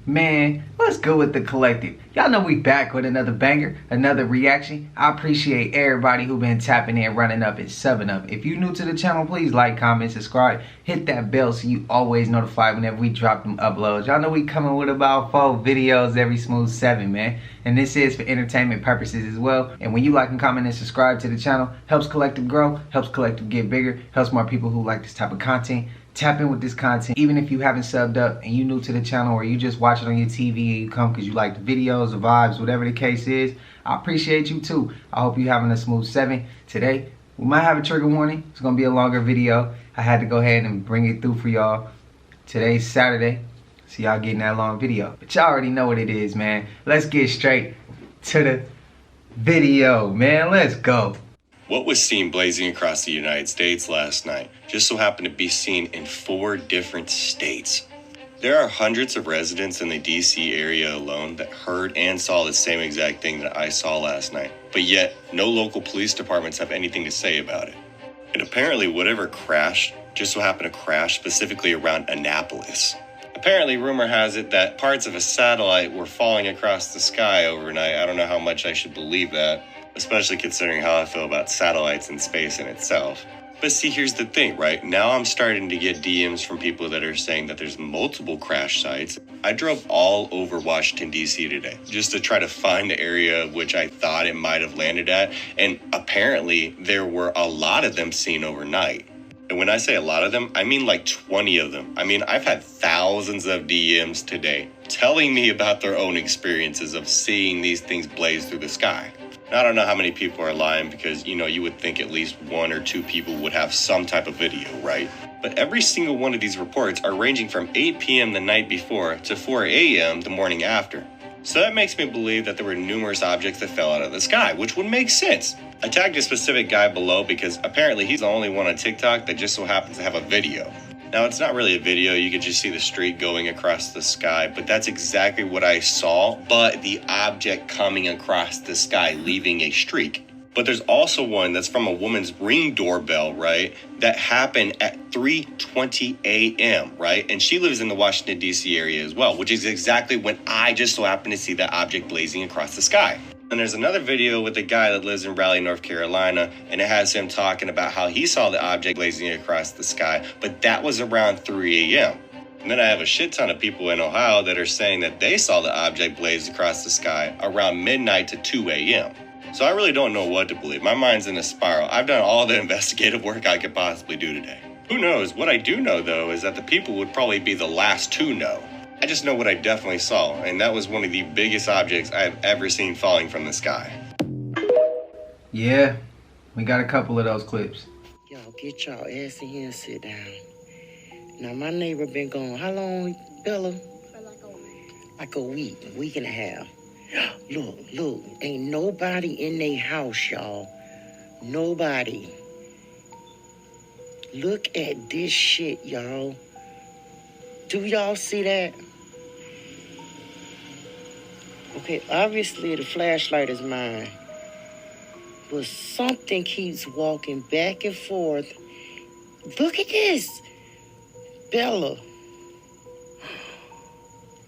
Man, what's good with the collective? Y'all know we back with another banger, another reaction. I appreciate everybody who been tapping in, running up and subbing up. If you new to the channel, please like, comment, subscribe, hit that bell so you always notified whenever we drop them uploads. Y'all know we coming with about 4 videos every smooth 7, man. And this is for entertainment purposes as well. And when you like and comment and subscribe to the channel, helps collective grow, helps collective get bigger, helps more people who like this type of content. Tap in with this content. Even if you haven't subbed up and you new to the channel, or you just watch it on your TV and you come because you like the videos, the vibes, whatever the case is, I appreciate you too. I hope you're having a smooth 7. Today, we might have a trigger warning. It's going to be a longer video. I had to go ahead and bring it through for y'all. Today's Saturday, so y'all getting that long video. But y'all already know what it is, man. Let's get straight to the video, man. Let's go. What was seen blazing across the United States last night just so happened to be seen in 4 different states. There are hundreds of residents in the DC area alone that heard and saw the same exact thing that I saw last night, but yet no local police departments have anything to say about it. And apparently whatever crashed just so happened to crash specifically around Annapolis. Apparently, rumor has it that parts of a satellite were falling across the sky overnight. I don't know how much I should believe that, especially considering how I feel about satellites and space in itself. But see, here's the thing, right? Now I'm starting to get DMs from people that are saying that there's multiple crash sites. I drove all over Washington, D.C. today just to try to find the area which I thought it might have landed at. And apparently there were a lot of them seen overnight. And when I say a lot of them, I mean like 20 of them. I mean, I've had thousands of DMs today telling me about their own experiences of seeing these things blaze through the sky. I don't know how many people are lying because, you would think at least 1 or 2 people would have some type of video, right? But every single one of these reports are ranging from 8 p.m. the night before to 4 a.m. the morning after. So that makes me believe that there were numerous objects that fell out of the sky, which would make sense. I tagged a specific guy below because apparently he's the only one on TikTok that just so happens to have a video. Now, it's not really a video, you could just see the streak going across the sky, but that's exactly what I saw, but the object coming across the sky, leaving a streak. But there's also one that's from a woman's Ring doorbell, right, that happened at 3:20 a.m., right? And she lives in the Washington, D.C. area as well, which is exactly when I just so happened to see that object blazing across the sky. And there's another video with a guy that lives in Raleigh, North Carolina, and it has him talking about how he saw the object blazing across the sky, but that was around 3 a.m. And then I have a shit ton of people in Ohio that are saying that they saw the object blaze across the sky around midnight to 2 a.m. So I really don't know what to believe. My mind's in a spiral. I've done all the investigative work I could possibly do today. Who knows? What I do know, though, is that the people would probably be the last to know. I just know what I definitely saw, and that was one of the biggest objects I've ever seen falling from the sky. Yeah, we got a couple of those clips. Y'all get y'all ass in here and sit down. Now, my neighbor been gone. How long, Bella? For like a week and a half. Look, ain't nobody in they house, y'all. Nobody. Look at this shit, y'all. Do y'all see that? Okay, obviously the flashlight is mine. But something keeps walking back and forth. Look at this. Bella.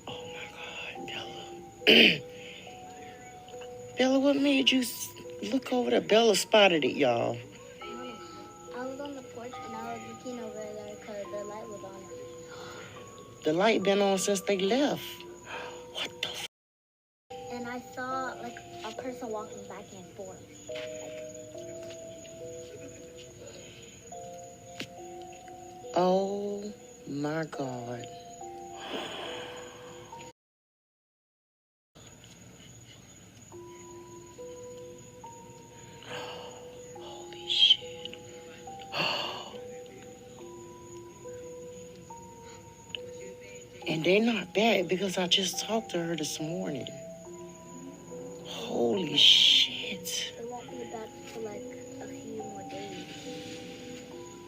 Oh my God, Bella. Bella, what made you look over there? Bella spotted it, y'all. I was on the porch and I was looking over there because the light was on. The light been on since they left. What the f? And I saw like a person walking back and forth. Oh my God. Holy shit. And they're not back because I just talked to her this morning. Holy shit. They won't be back for like a few more days.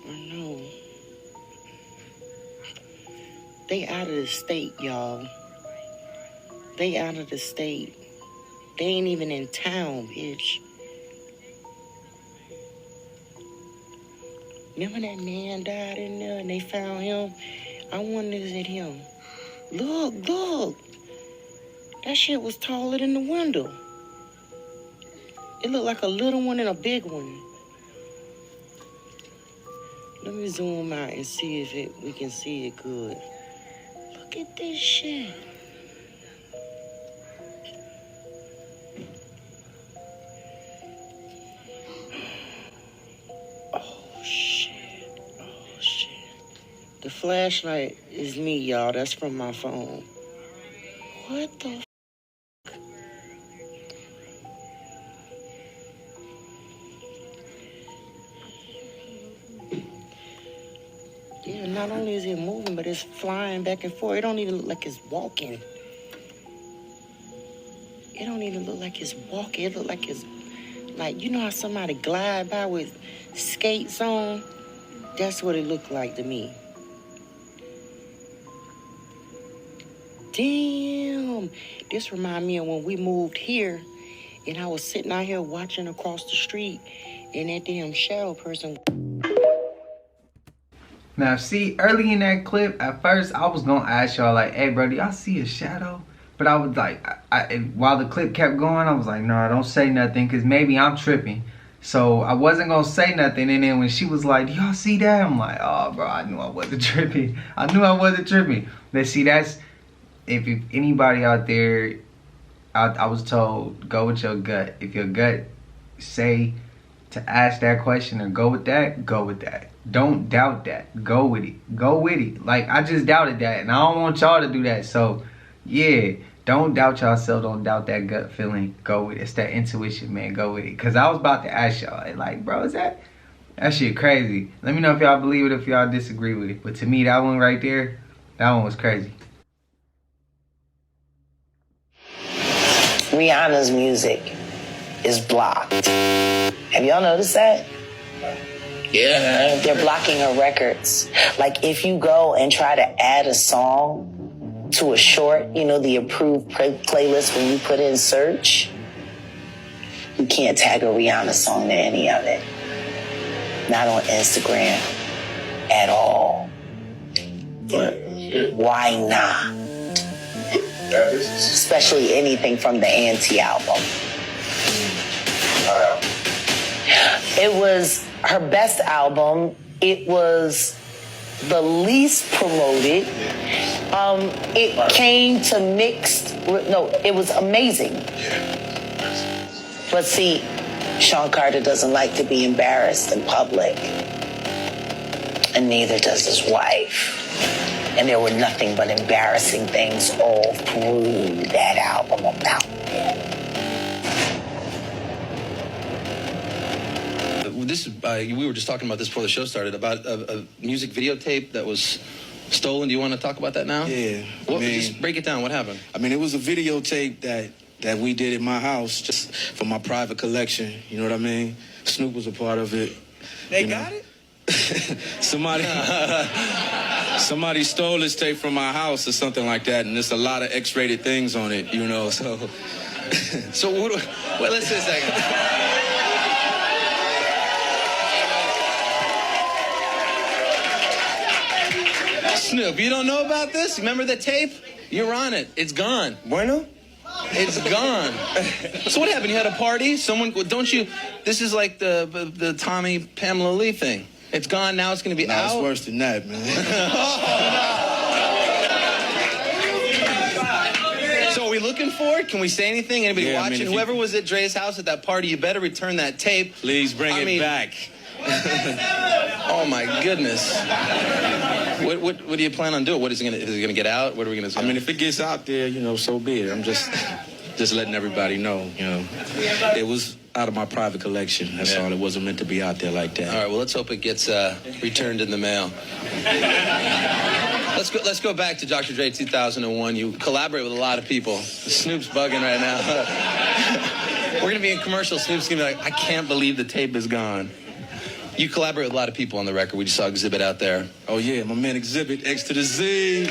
I know. They out of the state, y'all. They out of the state. They ain't even in town, bitch. Remember that man died in there and they found him? I wonder is it him? Look, look. That shit was taller than the window. It looked like a little one and a big one. Let me zoom out and see if we can see it good. Look at this shit. Oh, shit. Oh, shit. The flashlight is me, y'all. That's from my phone. What the f***? Yeah, not only is it moving, but it's flying back and forth. It don't even look like it's walking. It don't even look like it's walking. It look like it's, like, you know how somebody glide by with skates on? That's what it looked like to me. Damn. This remind me of when we moved here, and I was sitting out here watching across the street, and that damn shadow person... Now, see, early in that clip, at first, I was going to ask y'all, like, hey, bro, do y'all see a shadow? But I was like, while the clip kept going, I was like, no, don't say nothing, because maybe I'm tripping. So I wasn't going to say nothing. And then when she was like, do y'all see that? I'm like, oh, bro, I knew I wasn't tripping. I knew I wasn't tripping. But see, that's, if anybody out there, I was told, go with your gut. If your gut say to ask that question or go with that, go with that. Don't doubt that. Go with it. Go with it. Like, I just doubted that, and I don't want y'all to do that. So, yeah, don't doubt yourself. Don't doubt that gut feeling. Go with it. It's that intuition, man. Go with it. Because I was about to ask y'all, like, bro, is that shit crazy? Let me know if y'all believe it, if y'all disagree with it. But to me, that one right there, that one was crazy. Rihanna's music is blocked. Have y'all noticed that? Yeah. They're blocking her records. Like, if you go and try to add a song to a short, you know, the approved playlist when you put in search, you can't tag a Rihanna song to any of it. Not on Instagram at all. Why not? Especially anything from the Auntie album. It was her best album. It was the least promoted. It came to mixed, no, it was amazing. But see, Sean Carter doesn't like to be embarrassed in public. And neither does his wife. And there were nothing but embarrassing things all through that album about him. This we were just talking about this before the show started, about a music videotape that was stolen. Do you want to talk about that now? Yeah. Just break it down. What happened? I mean, it was a videotape that we did in my house just for my private collection. You know what I mean? Snoop was a part of it. They got it? Somebody stole this tape from my house or something like that, and there's a lot of X-rated things on it, you know, so... So, well, let's see a second. Snoop, you don't know about this? Remember the tape? You're on it. It's gone. Bueno? It's gone. So what happened? You had a party? Someone, don't you... This is like the Tommy Pamela Lee thing. It's gone, now it's going to be out? It's worse than that, man. So are we looking for it? Can we say anything? Anybody watching? I mean, whoever was at Dre's house at that party, you better return that tape. Please bring it back. Oh, my goodness. What do you plan on doing? Is it going to get out? What are we going to do? I mean, if it gets out there, you know, so be it. I'm just letting everybody know, you know. It was out of my private collection. That's all. It wasn't meant to be out there like that. All right, well, let's hope it gets returned in the mail. Let's go back to Dr. Dre 2001. You collaborate with a lot of people. Snoop's bugging right now. We're going to be in commercial. Snoop's going to be like, I can't believe the tape is gone. You collaborate with a lot of people on the record. We just saw Exhibit out there. Oh, yeah, my man Exhibit, X to the Z.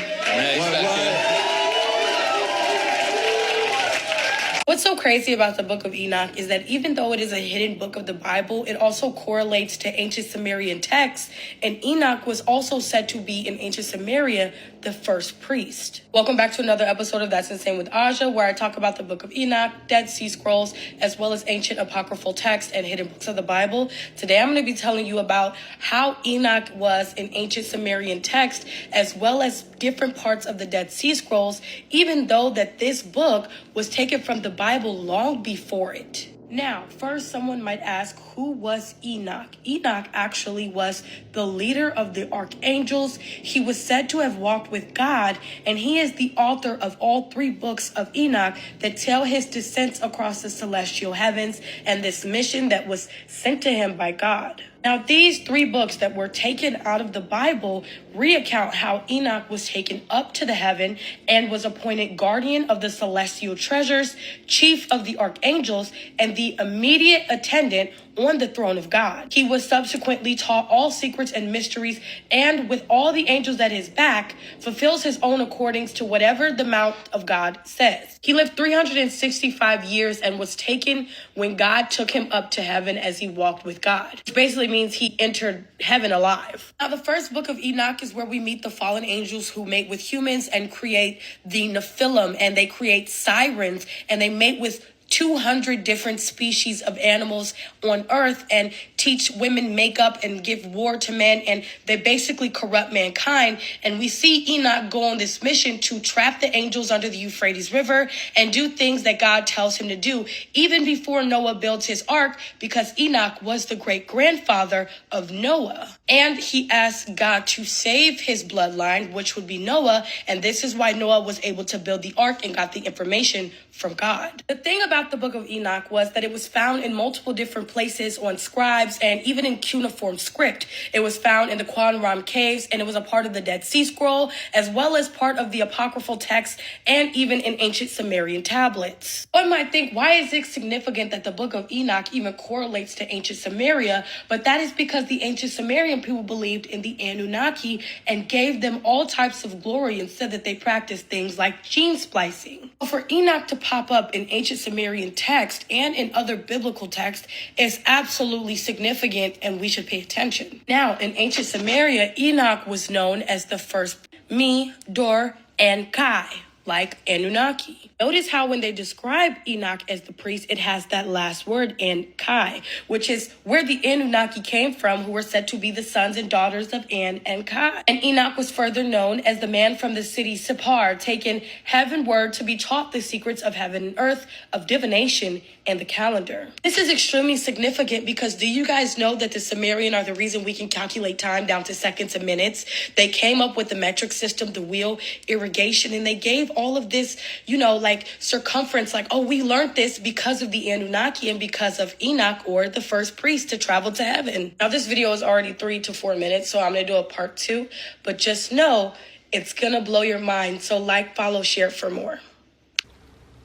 What What's so crazy about the Book of Enoch is that even though it is a hidden book of the Bible, it also correlates to ancient Sumerian texts, and Enoch was also said to be in ancient Samaria the first priest. Welcome back to another episode of That's Insane with Aja, where I talk about the Book of Enoch, Dead Sea Scrolls, as well as ancient apocryphal texts and hidden books of the Bible. Today I'm going to be telling you about how Enoch was in ancient Sumerian text, as well as different parts of the Dead Sea Scrolls, even though that this book was taken from the Bible long before it. Now, first, someone might ask, who was Enoch? Enoch actually was the leader of the archangels. He was said to have walked with God, and he is the author of all 3 books of Enoch that tell his descents across the celestial heavens and this mission that was sent to him by God. Now, these 3 books that were taken out of the Bible recount how Enoch was taken up to the heaven and was appointed guardian of the celestial treasures, chief of the archangels, and the immediate attendant on the throne of God. He was subsequently taught all secrets and mysteries, and with all the angels at his back, fulfills his own according to whatever the mouth of God says. He lived 365 years and was taken when God took him up to heaven as he walked with God, which basically means he entered heaven alive. Now, the first book of Enoch is where we meet the fallen angels who mate with humans and create the Nephilim, and they create sirens, and they mate with 200 different species of animals on earth and teach women makeup and give war to men, and they basically corrupt mankind. And we see Enoch go on this mission to trap the angels under the Euphrates River and do things that God tells him to do, even before Noah builds his ark, because Enoch was the great grandfather of Noah. And he asked God to save his bloodline, which would be Noah, and this is why Noah was able to build the ark and got the information from God. The thing about the Book of Enoch was that it was found in multiple different places on scribes and even in cuneiform script. It was found in the Qumran caves, and it was a part of the Dead Sea Scroll, as well as part of the apocryphal text and even in ancient Sumerian tablets. One might think, why is it significant that the Book of Enoch even correlates to ancient Samaria? But that is because the ancient Sumerian people believed in the Anunnaki and gave them all types of glory and said that they practiced things like gene splicing. For Enoch to pop up in ancient Sumerian text and in other biblical text is absolutely significant, and we should pay attention. Now, in ancient Samaria, Enoch was known as the first Mi, Dor, and Kai, like Anunnaki. Notice how when they describe Enoch as the priest, it has that last word, An Kai, which is where the Anunnaki came from, who were said to be the sons and daughters of An and Kai. And Enoch was further known as the man from the city Sippar, taken heavenward to be taught the secrets of heaven and earth, of divination, and the calendar. This is extremely significant because do you guys know that the Sumerian are the reason we can calculate time down to seconds and minutes? They came up with the metric system, the wheel, irrigation, and they gave all of this, like circumference, like, oh, we learned this because of the Anunnaki and because of Enoch, or the first priest to travel to heaven. Now, this video is already 3 to 4 minutes, so I'm going to do a part 2, but just know it's going to blow your mind. So like, follow, share for more.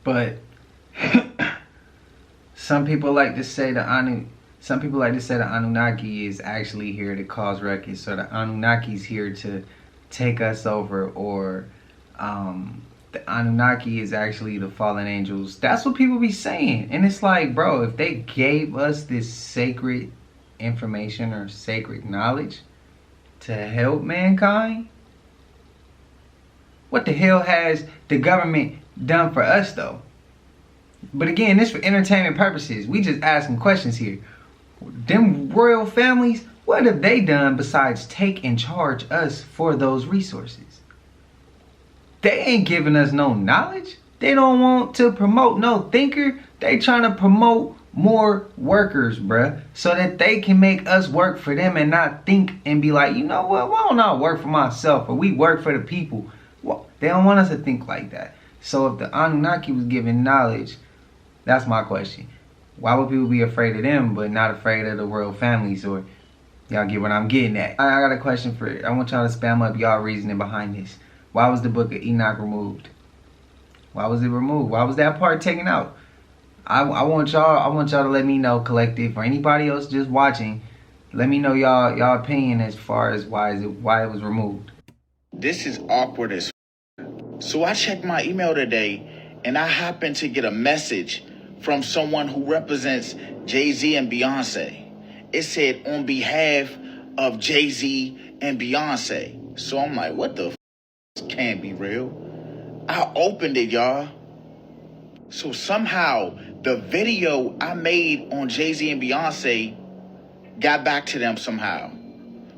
But some people like to say the Anunnaki is actually here to cause ruckus. So the Anunnaki's here to take us over, or the Anunnaki is actually the fallen angels. That's what people be saying. And it's like, bro, if they gave us this sacred information or sacred knowledge to help mankind, what the hell has the government done for us, though? But again, this for entertainment purposes. We just asking questions here. Them royal families, what have they done besides take and charge us for those resources? They ain't giving us no knowledge. They don't want to promote no thinker. They trying to promote more workers, bruh, so that they can make us work for them and not think and be like, you know what, why don't I work for myself, or we work for the people? Well, they don't want us to think like that. So if the Anunnaki was giving knowledge, that's my question. Why would people be afraid of them but not afraid of the royal families? Or y'all get what I'm getting at? I got a question for, I want y'all to spam up y'all reasoning behind this. Why was the Book of Enoch removed? Why was it removed? Why was that part taken out? I want y'all to let me know, collective, or anybody else just watching. Let me know y'all opinion as far as why it was removed. This is awkward as. So I checked my email today, and I happened to get a message from someone who represents Jay-Z and Beyonce. It said, on behalf of Jay-Z and Beyonce. So I'm like, what the f*** can't be real? I opened it, y'all. So somehow the video I made on Jay-Z and Beyonce got back to them somehow,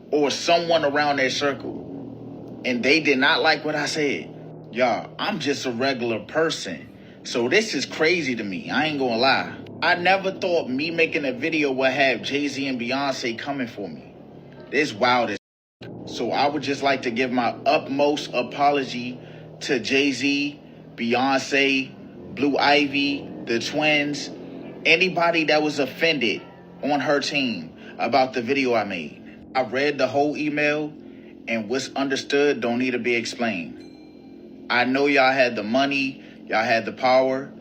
or someone around their circle, and they did not like what I said. Y'all, I'm just a regular person, so this is crazy to me. I ain't gonna lie. I never thought me making a video would have Jay-Z and Beyonce coming for me. This wild as. So I would just like to give my utmost apology to Jay-Z, Beyonce, Blue Ivy, the twins, anybody that was offended on her team about the video I made. I read the whole email, and what's understood don't need to be explained. I know y'all had the money, y'all had the power.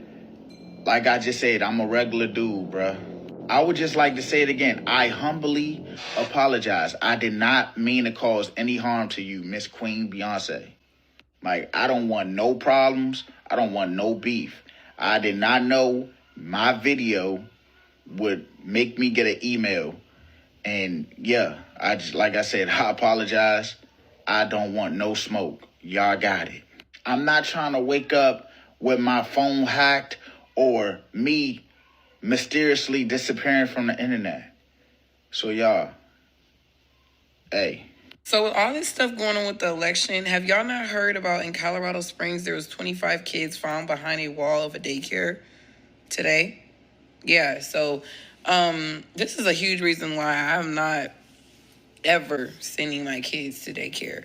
Like I just said, I'm a regular dude, bruh. I would just like to say it again. I humbly apologize. I did not mean to cause any harm to you, Miss Queen Beyonce. Like, I don't want no problems. I don't want no beef. I did not know my video would make me get an email. And yeah, I just, like I said, I apologize. I don't want no smoke. Y'all got it. I'm not trying to wake up with my phone hacked or me mysteriously disappearing from the internet. So y'all, hey. So with all this stuff going on with the election, have y'all not heard about in Colorado Springs, there was 25 kids found behind a wall of a daycare today? Yeah, so this is a huge reason why I'm not ever sending my kids to daycare.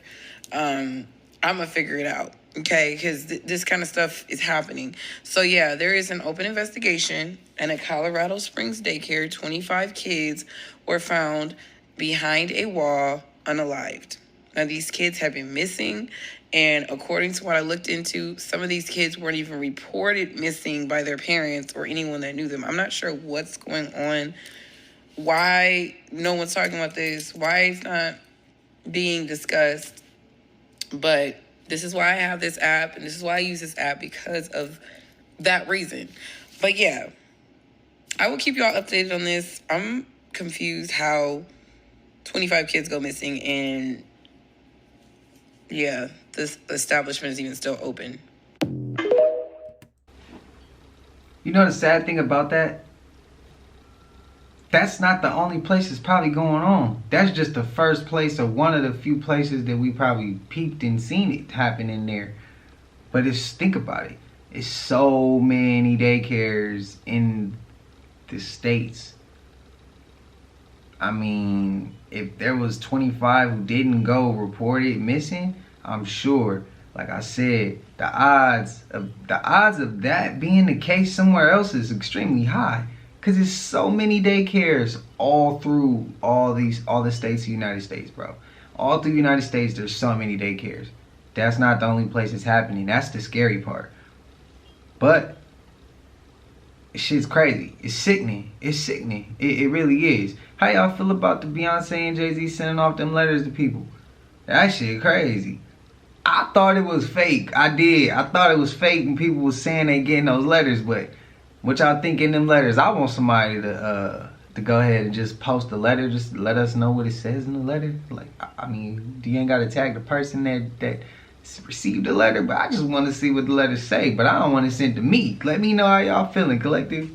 I'm going to figure it out, okay? Because this kind of stuff is happening. So yeah, there is an open investigation in a Colorado Springs daycare. 25 kids were found behind a wall unalived. Now, these kids have been missing, and according to what I looked into, some of these kids weren't even reported missing by their parents or anyone that knew them. I'm not sure what's going on, why no one's talking about this, why it's not being discussed, but this is why I have this app, and this is why I use this app, because of that reason. But yeah, I will keep y'all updated on this. I'm confused how 25 kids go missing, and yeah, this establishment is even still open. You know the sad thing about that? That's not the only place it's probably going on. That's just the first place, or one of the few places that we probably peeked and seen it happen in there. But think about it. It's so many daycares in the States. I mean, if there was 25 who didn't go report it missing, I'm sure, like I said, the odds of that being the case somewhere else is extremely high, because there's so many daycares all through all the states of the United States, bro. All through the United States, there's so many daycares. That's not the only place it's happening. That's the scary part. But shit's crazy. It's sickening. It's sickening. It really is. How y'all feel about the Beyonce and Jay-Z sending off them letters to people? That shit crazy. I thought it was fake. I did. I thought it was fake and people was saying they getting those letters, but what y'all think in them letters? I want somebody to go ahead and just post the letter, just let us know what it says in the letter. Like, I mean, you ain't gotta tag the person that received the letter, but I just want to see what the letters say, but I don't want it sent to me. Let me know how y'all feeling, collective.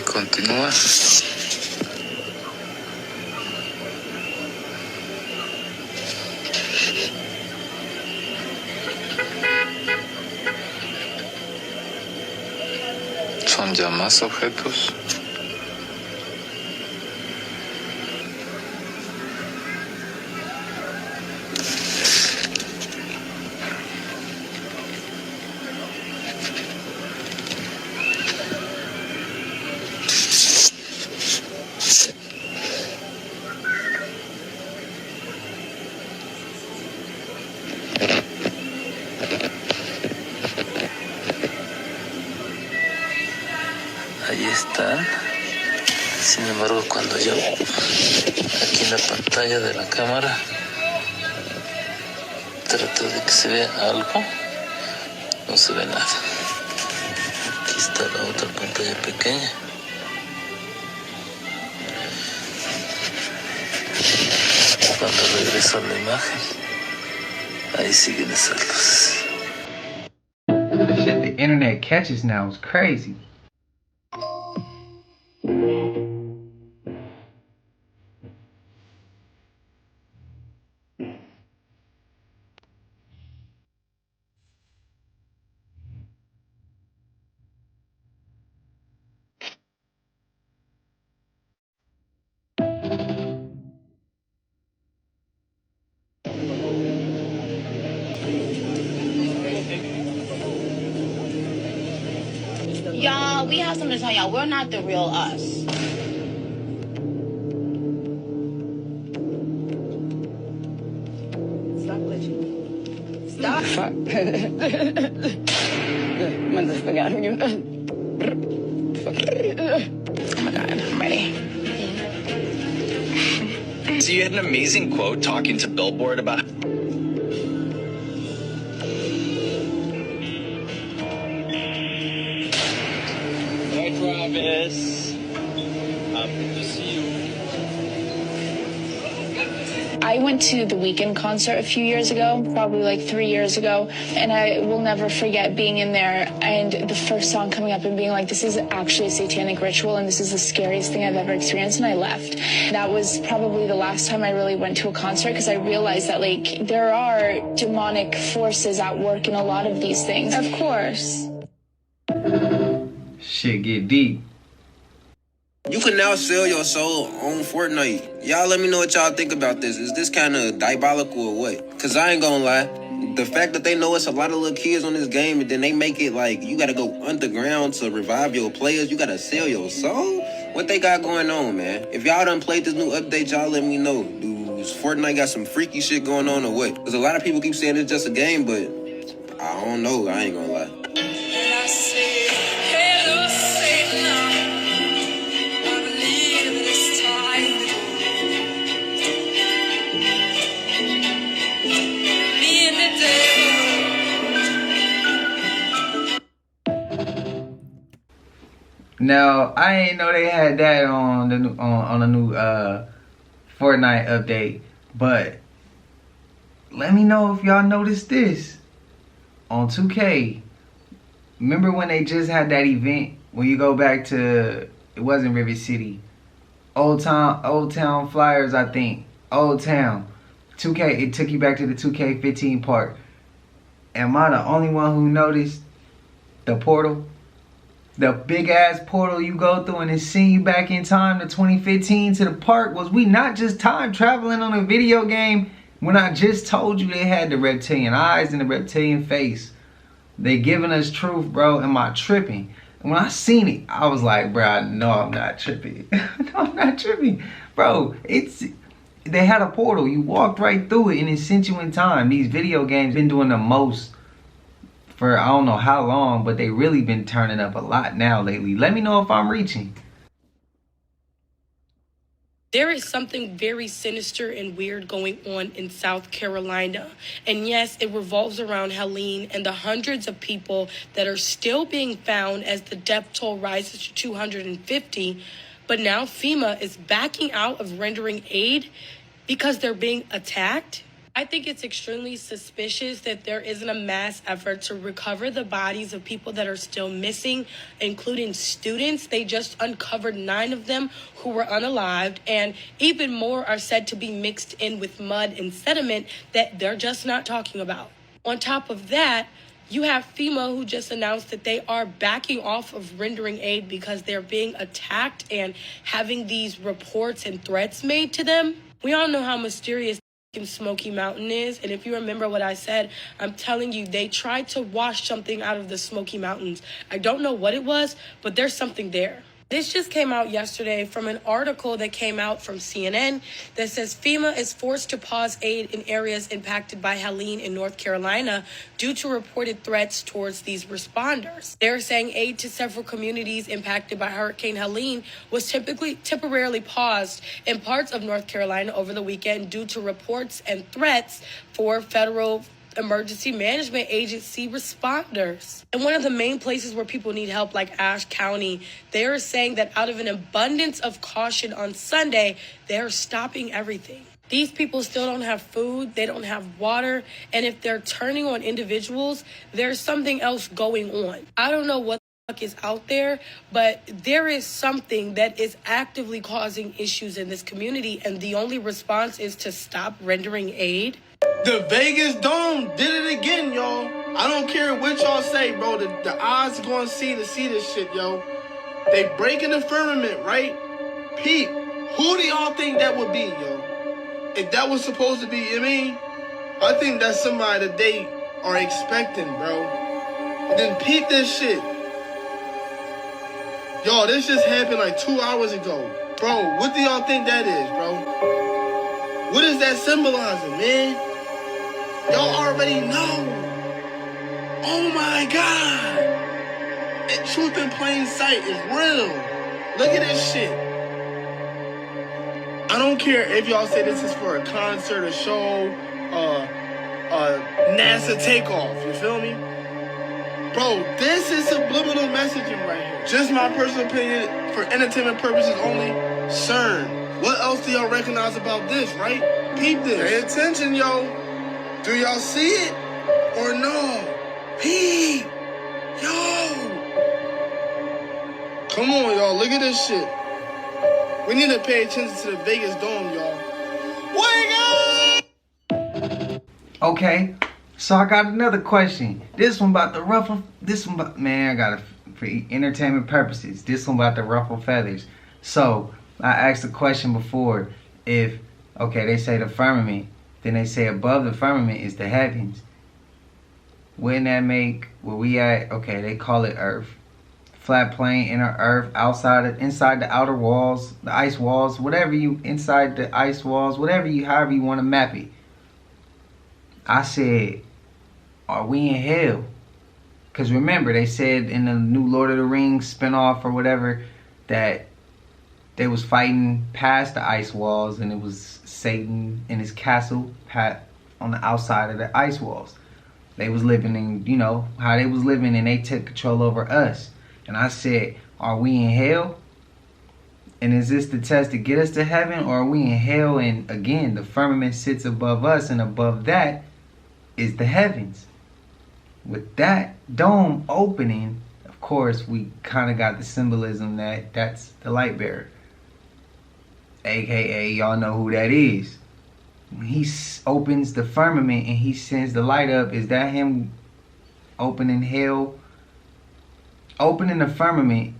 Continúa. Son ya más objetos. están. Sin embargo, cuando yo aquí en la pantalla de la cámara trato de que se vea algo, no se ve nada. Aquí está la otra pantalla pequeña. Cuando regreso a la imagen, ahí siguen esas luces. The shit the internet catches now is crazy. Y'all, we have something to tell y'all. We're not the real us. Stop glitching. Stop. Fuck. Motherfucker out of you. Oh my God, I'm ready. So you had an amazing quote talking to Billboard about... Hi, Travis. Happy to see you. I went to the Weeknd concert a few years ago, probably like 3 years ago, and I will never forget being in there and the first song coming up and being like, this is actually a satanic ritual and this is the scariest thing I've ever experienced, and I left. That was probably the last time I really went to a concert because I realized that like there are demonic forces at work in a lot of these things. Of course. Shit get deep. You can now sell your soul on Fortnite. Y'all let me know what y'all think about this. Is this kind of diabolical or what? Because I ain't gonna lie. The fact that they know it's a lot of little kids on this game and then they make it like you gotta go underground to revive your players. You gotta sell your soul? What they got going on, man? If y'all done played this new update, y'all let me know. Does Fortnite got some freaky shit going on or what? Because a lot of people keep saying it's just a game, but I don't know. I ain't gonna lie. Now I ain't know they had that on the new on a new Fortnite update, but let me know if y'all noticed this on 2K. Remember when they just had that event when you go back to, it wasn't River City, Old Town Flyers, I think, Old Town 2K. It took you back to the 2K15 part. Am I the only one who noticed the portal? The big ass portal you go through and it send you back in time to 2015 to the park. Was we not just time traveling on a video game when I just told you they had the reptilian eyes and the reptilian face? They giving us truth, bro. Am I tripping? And when I seen it, I was like, bro, no, I'm not tripping. No, I'm not tripping. Bro, they had a portal. You walked right through it and it sent you in time. These video games been doing the most for I don't know how long, but they really been turning up a lot now lately. Let me know if I'm reaching. There is something very sinister and weird going on in South Carolina. And yes, it revolves around Helene and the hundreds of people that are still being found as the death toll rises to 250. But now FEMA is backing out of rendering aid because they're being attacked. I think it's extremely suspicious that there isn't a mass effort to recover the bodies of people that are still missing, including students. They just uncovered 9 of them who were unalived, and even more are said to be mixed in with mud and sediment that they're just not talking about. On top of that, you have FEMA who just announced that they are backing off of rendering aid because they're being attacked and having these reports and threats made to them. We all know how mysterious Smoky Mountain is, and if you remember what I said, I'm telling you, they tried to wash something out of the Smoky Mountains. I don't know what it was, but there's something there. This just came out yesterday from an article that came out from CNN that says FEMA is forced to pause aid in areas impacted by Helene in North Carolina due to reported threats towards these responders. They're saying aid to several communities impacted by Hurricane Helene was temporarily paused in parts of North Carolina over the weekend due to reports and threats for federal emergency management agency responders. And one of the main places where people need help, like Ashe County, they're saying that out of an abundance of caution on Sunday, they're stopping everything. These people still don't have food, they don't have water, and if they're turning on individuals, there's something else going on. I don't know what the fuck is out there, but there is something that is actively causing issues in this community, and the only response is to stop rendering aid. The Vegas Dome did it again, y'all. I don't care what y'all say, bro. The odds are going to see this shit, yo. They breaking the firmament, right? Pete, who do y'all think that would be, yo? If that was supposed to be, I think that's somebody that they are expecting, bro. And then peep this shit. Yo, this just happened like 2 hours ago. Bro, what do y'all think that is, bro? What is that symbolizing, man? Y'all already know. Oh my God. And truth in plain sight is real. Look at this shit. I don't care if y'all say this is for a concert, a show, NASA takeoff. You feel me? Bro, this is subliminal messaging right here. Just my personal opinion, for entertainment purposes only. CERN. What else do y'all recognize about this, right? Peep this. Pay attention, yo. Do y'all see it or no? Peep. Yo. Come on, y'all. Look at this shit. We need to pay attention to the Vegas Dome, y'all. Wake up! Okay, so I got another question. This one about the ruffle. This one about, man, I got it for entertainment purposes. This one about the ruffle feathers. So I asked the question before, if, okay, they say the firmament, then they say above the firmament is the heavens. Wouldn't that make where we at? Okay, they call it Earth. Flat plane, inner Earth, inside the outer walls, the ice walls, whatever you, inside the ice walls, whatever you, however you want to map it. I said, are we in hell? Because remember, they said in the new Lord of the Rings spinoff or whatever that they was fighting past the ice walls, and it was Satan in his castle on the outside of the ice walls. They was living in, you know, how they was living, and they took control over us. And I said, are we in hell? And is this the test to get us to heaven, or are we in hell? And again, the firmament sits above us, and above that is the heavens. With that dome opening, of course, we kind of got the symbolism that that's the light bearer. AKA, y'all know who that is. When he opens the firmament and he sends the light up, is that him opening hell? Opening the firmament,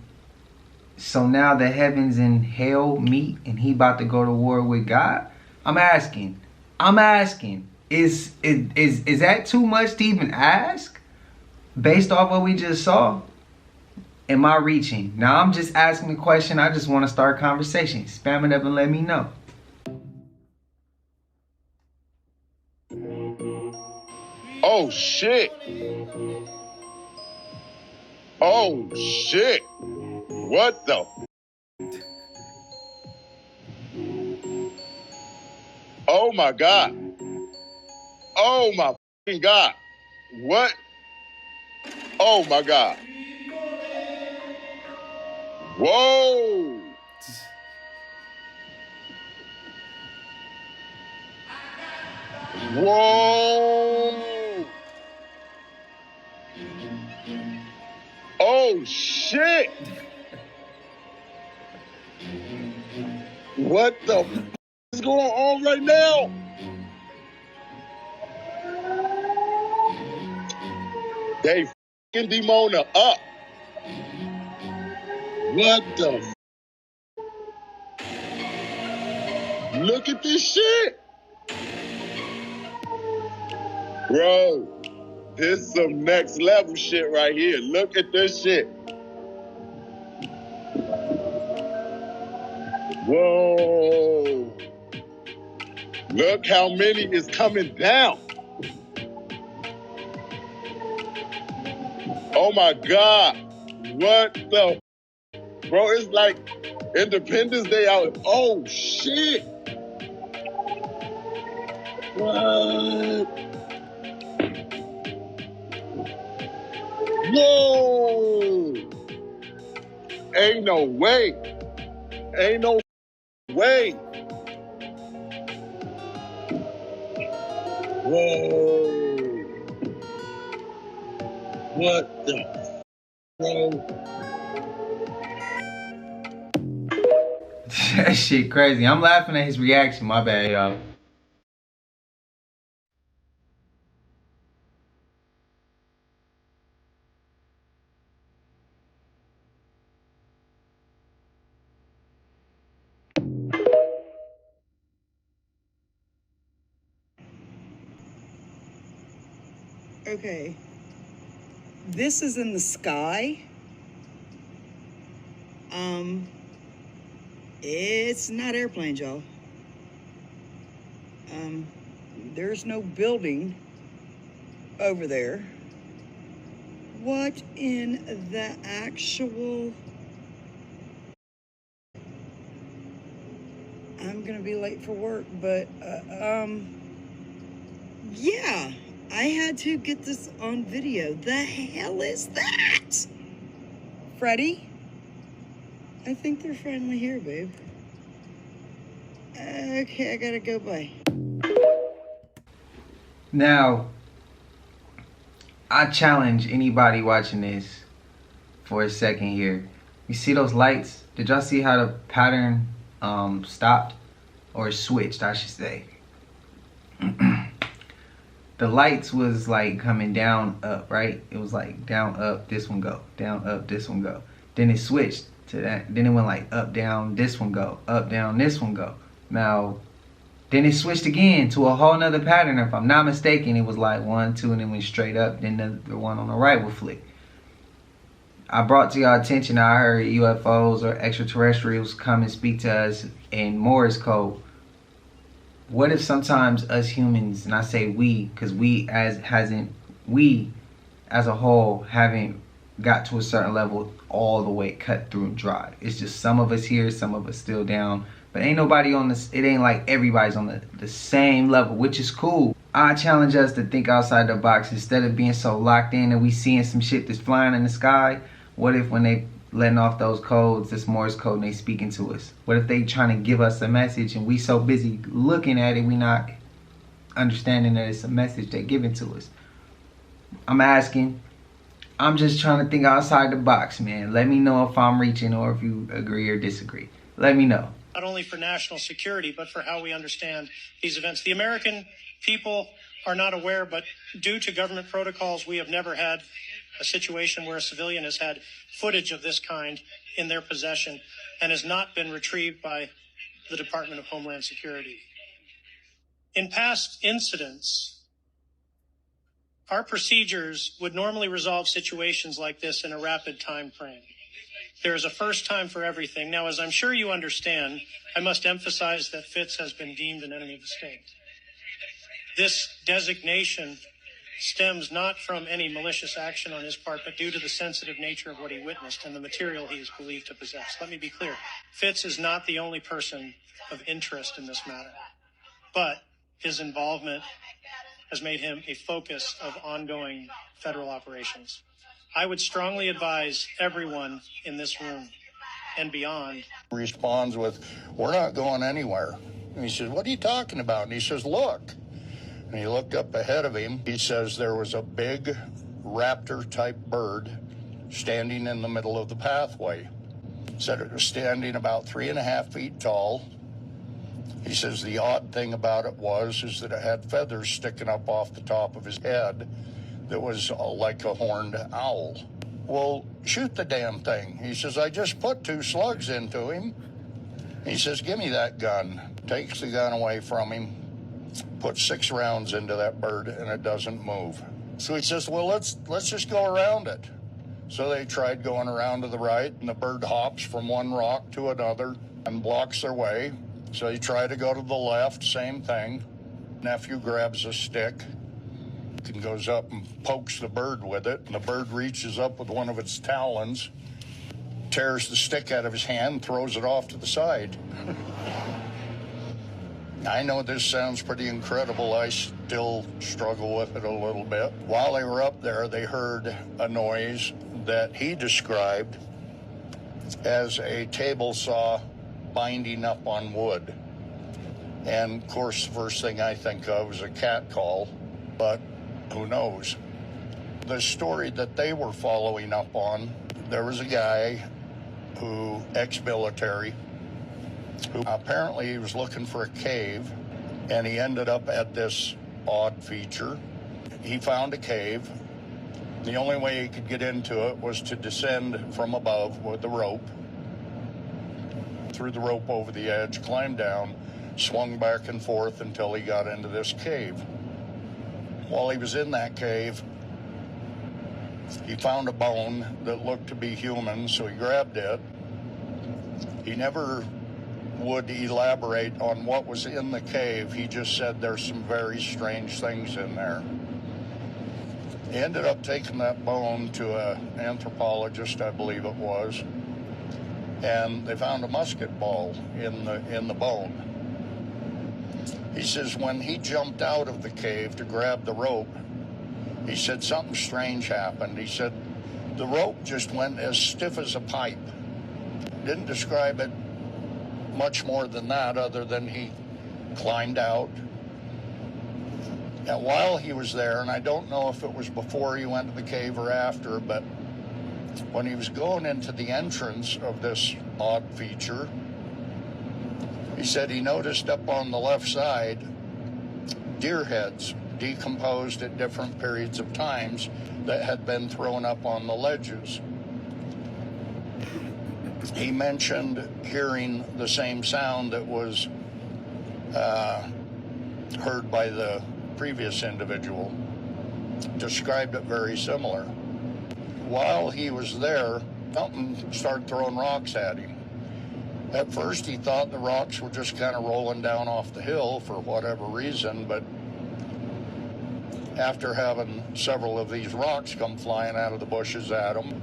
so now the heavens and hell meet and he about to go to war with God? I'm asking, is that too much to even ask? Based off what we just saw? Am I reaching? Now I'm just asking the question. I just want to start conversation. Spam it up and let me know. Oh shit. Oh shit. What the? Oh my God. Oh my fucking God. What? Oh my God. Whoa. Whoa. Oh shit. What the is going on right now? They fucking Demona up. What the? Look at this shit. Bro, this is some next level shit right here. Look at this shit. Whoa. Look how many is coming down. Oh my God. What the? Bro, it's like Independence Day out. Oh shit. What? Whoa. Ain't no way. Ain't no way. Whoa. What the? Bro. That shit crazy. I'm laughing at his reaction. My bad, y'all. Okay. This is in the sky. It's not airplanes, y'all. There's no building over there. What in the actual... I'm gonna be late for work, but, yeah, I had to get this on video. The hell is that? Freddie? I think they're finally here, babe. Okay, I gotta go, bye. Now, I challenge anybody watching this for a second here. You see those lights? Did y'all see how the pattern stopped? Or switched, I should say. The lights was like coming down, up, right? It was like down, up, this one go. Down, up, this one go. Then it switched to that. Then it went like up, down, this one go. Up, down, this one go. Now, then it switched again to a whole nother pattern. If I'm not mistaken, it was like 1, 2, and then went straight up. Then the one on the right would flick. I brought to y'all attention, I heard UFOs or extraterrestrials come and speak to us in Morse code. What if sometimes us humans, and I say we, because we as a whole haven't got to a certain level all the way cut through and dry. It's just some of us here, some of us still down. But ain't nobody on this, it ain't like everybody's on the same level, which is cool. I challenge us to think outside the box instead of being so locked in and we seeing some shit that's flying in the sky. What if when they letting off those codes, this Morse code, and they speaking to us? What if they trying to give us a message and we so busy looking at it, we not understanding that it's a message they're giving to us? I'm asking. I'm just trying to think outside the box, man. Let me know if I'm reaching or if you agree or disagree. Let me know. Not only for national security, but for how we understand these events. The American people are not aware, but due to government protocols, we have never had a situation where a civilian has had footage of this kind in their possession and has not been retrieved by the Department of Homeland Security. In past incidents, our procedures would normally resolve situations like this in a rapid time frame. There is a first time for everything. Now, as I'm sure you understand, I must emphasize that Fitz has been deemed an enemy of the state. This designation stems not from any malicious action on his part, but due to the sensitive nature of what he witnessed and the material he is believed to possess. Let me be clear. Fitz is not the only person of interest in this matter, but his involvement has made him a focus of ongoing federal operations. I would strongly advise everyone in this room and beyond. Responds with, "We're not going anywhere." And he says, "What are you talking about?" And he says, "Look." And he looked up ahead of him. He says there was a big raptor-type bird standing in the middle of the pathway. He said it was standing about 3.5 feet tall. He says the odd thing about it is that it had feathers sticking up off the top of his head that was like a horned owl. "Well, shoot the damn thing." He says, "I just put 2 slugs into him." He says, "Give me that gun." Takes the gun away from him. Put 6 rounds into that bird and it doesn't move. So he says, "Well, let's just go around it." So they tried going around to the right and the bird hops from one rock to another. and blocks their way. So you try to go to the left, same thing. Nephew grabs a stick and goes up and pokes the bird with it. And the bird reaches up with one of its talons, tears the stick out of his hand, throws it off to the side. I know this sounds pretty incredible. I still struggle with it a little bit. While they were up there, they heard a noise that he described as a table saw binding up on wood. And of course, the first thing I think of is a cat call, but who knows? The story that they were following up on, there was a guy who, ex-military, who apparently he was looking for a cave, and he ended up at this odd feature. He found a cave. The only way he could get into it was to descend from above with the rope, threw the rope over the edge, climbed down, swung back and forth until he got into this cave. While he was in that cave, he found a bone that looked to be human, so he grabbed it. He never would elaborate on what was in the cave. He just said there's some very strange things in there. He ended up taking that bone to an anthropologist, I believe it was, and they found a musket ball in the bone. He says when he jumped out of the cave to grab the rope, he said something strange happened. He said the rope just went as stiff as a pipe. Didn't describe it much more than that, other than he climbed out. And while he was there, and I don't know if it was before he went to the cave or after, but when he was going into the entrance of this odd feature, he said he noticed up on the left side deer heads decomposed at different periods of times that had been thrown up on the ledges. He mentioned hearing the same sound that was heard by the previous individual. Described it very similar. While he was there, something started throwing rocks at him. At first he thought the rocks were just kind of rolling down off the hill for whatever reason, but after having several of these rocks come flying out of the bushes at him,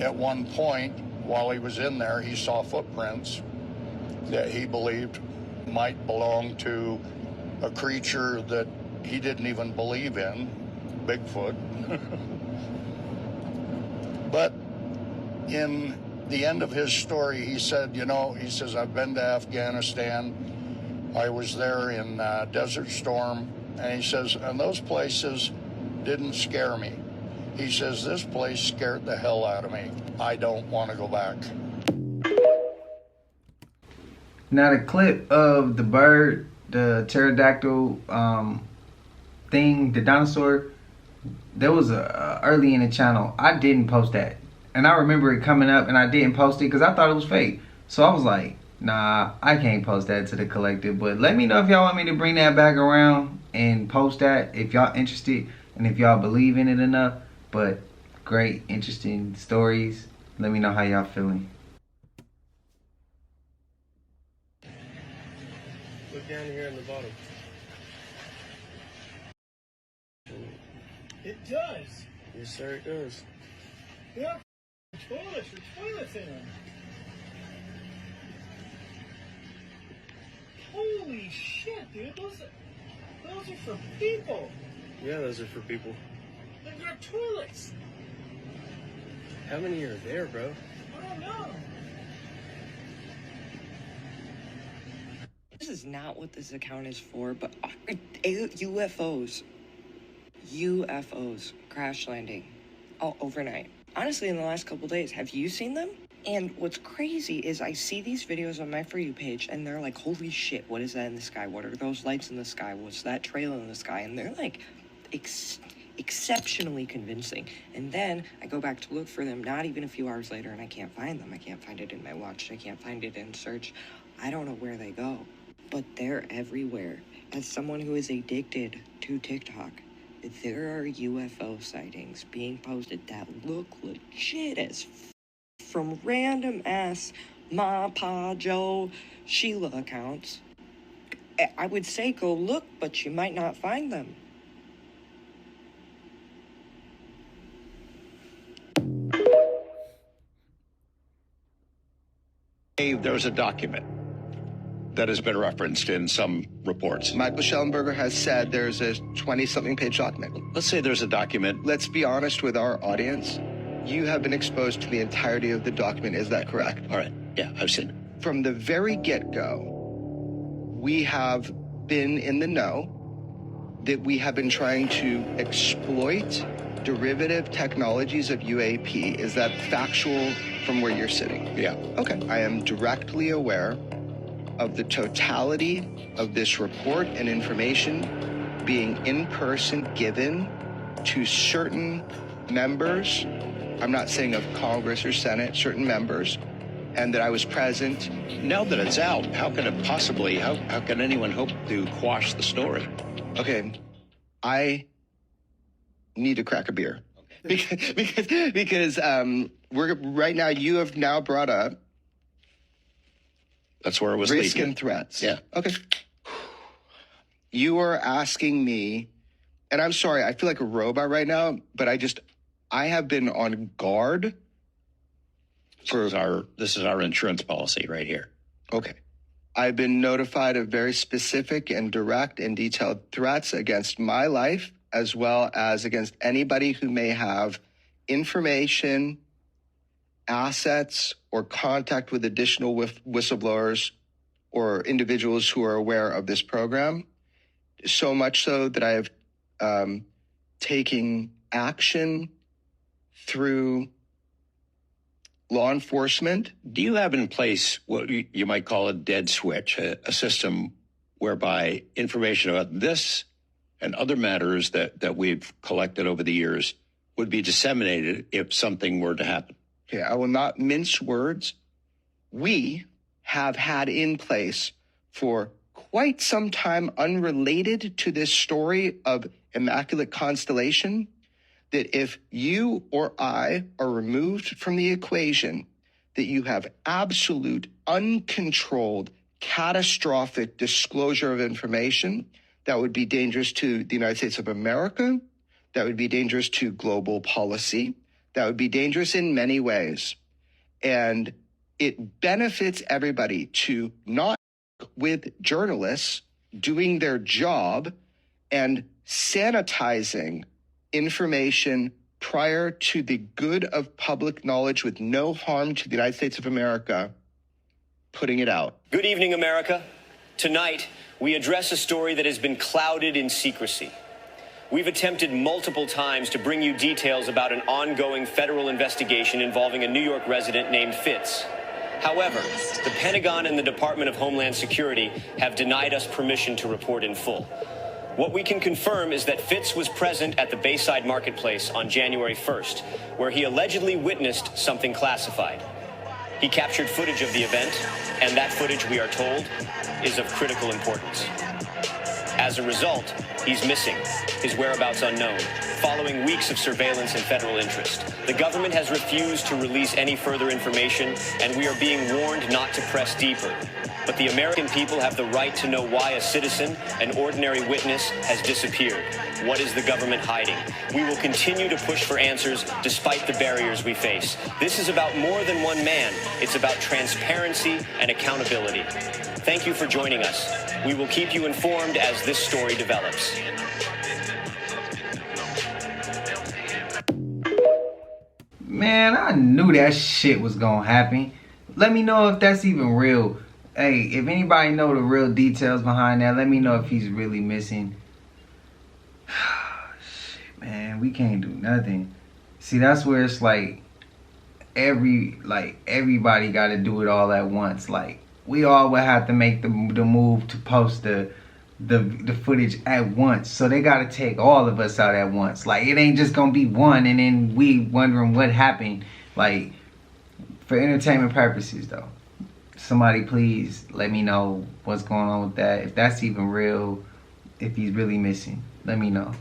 at one point, while he was in there, he saw footprints that he believed might belong to a creature that he didn't even believe in, Bigfoot. But in the end of his story, he said, he says, I've been to Afghanistan. I was there in Desert Storm. And he says, and those places didn't scare me. He says, this place scared the hell out of me. I don't want to go back. Now the clip of the bird, the pterodactyl thing, the dinosaur, there was early in the channel. I didn't post that. And I remember it coming up and I didn't post it because I thought it was fake. So I was like, nah, I can't post that to the collective. But let me know if y'all want me to bring that back around and post that if y'all interested and if y'all believe in it enough. But great, interesting stories. Let me know how y'all feeling. Look down here in the bottom. It does. Yes, sir, it does. Yeah, toilets in them. Holy shit, dude. Those are for people. Yeah, those are for people. They've got toilets. How many are there, bro? I don't know. This is not what this account is for, but UFOs crash landing all overnight. Honestly, in the last couple days, have you seen them? And what's crazy is I see these videos on my For You page and they're like, holy shit, what is that in the sky? What are those lights in the sky? What's that trail in the sky? And they're like exceptionally convincing. And then I go back to look for them not even a few hours later and I can't find them. I can't find it in my watch. I can't find it in search. I don't know where they go, but they're everywhere. As someone who is addicted to TikTok, there are UFO sightings being posted that look legit as from random ass Ma, Pa, Joe, Sheila accounts. I would say go look, but you might not find them. There's a document that has been referenced in some reports. Michael Schellenberger has said there's a 20-something page document. Let's say there's a document. Let's be honest with our audience. You have been exposed to the entirety of the document. Is that correct? All right. Yeah, I've seen it. From the very get-go, we have been in the know that we have been trying to exploit derivative technologies of UAP. Is that factual from where you're sitting? Yeah. Okay. I am directly aware of the totality of this report and information being in person given to certain members, I'm not saying of Congress or Senate, certain members, and that I was present. Now that it's out, how can it possibly, how can anyone hope to quash the story? Okay, I need to crack a beer. Because we're right now, you have now brought up that's where it was risk leading. and threats. Yeah. Okay. You are asking me, and I'm sorry, I feel like a robot right now, but I have been on guard for this is our insurance policy right here. Okay. I've been notified of very specific and direct and detailed threats against my life, as well as against anybody who may have information, assets, or contact with additional whistleblowers or individuals who are aware of this program. So much so that I have taken action through law enforcement. Do you have in place what you might call a dead switch, a system whereby information about this and other matters that we've collected over the years would be disseminated if something were to happen? Okay, I will not mince words. We have had in place for quite some time, unrelated to this story of Immaculate Constellation, that if you or I are removed from the equation, that you have absolute, uncontrolled, catastrophic disclosure of information that would be dangerous to the United States of America, that would be dangerous to global policy, that would be dangerous in many ways. And it benefits everybody to not with journalists doing their job and sanitizing information prior to the good of public knowledge with no harm to the United States of America, putting it out. Good evening, America. Tonight, we address a story that has been clouded in secrecy. We've attempted multiple times to bring you details about an ongoing federal investigation involving a New York resident named Fitz. However, the Pentagon and the Department of Homeland Security have denied us permission to report in full. What we can confirm is that Fitz was present at the Bayside Marketplace on January 1st, where he allegedly witnessed something classified. He captured footage of the event, and that footage, we are told, is of critical importance. As a result, he's missing, his whereabouts unknown, following weeks of surveillance and federal interest. The government has refused to release any further information, and we are being warned not to press deeper. But the American people have the right to know why a citizen, an ordinary witness, has disappeared. What is the government hiding? We will continue to push for answers despite the barriers we face. This is about more than one man. It's about transparency and accountability. Thank you for joining us. We will keep you informed as this story develops. Man, I knew that shit was gonna happen. Let me know if that's even real. Hey, if anybody know the real details behind that, let me know if he's really missing. Shit, man, we can't do nothing. See, that's where it's like everybody got to do it all at once. Like, we all would have to make the move to post the footage at once. So they got to take all of us out at once. Like, it ain't just gonna be one and then we wondering what happened. Like, for entertainment purposes though, somebody please let me know what's going on with that. If that's even real, if he's really missing, let me know.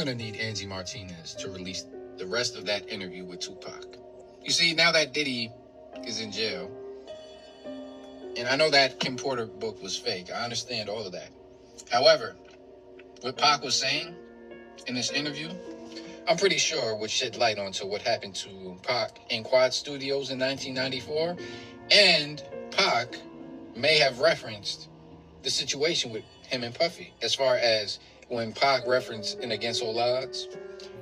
going to need Angie Martinez to release the rest of that interview with Tupac. You see, now that Diddy is in jail, and I know that Kim Porter book was fake. I understand all of that. However, what Pac was saying in this interview, I'm pretty sure would shed light onto what happened to Pac in Quad Studios in 1994. And Pac may have referenced the situation with him and Puffy, as far as when Pac referenced in Against All Odds,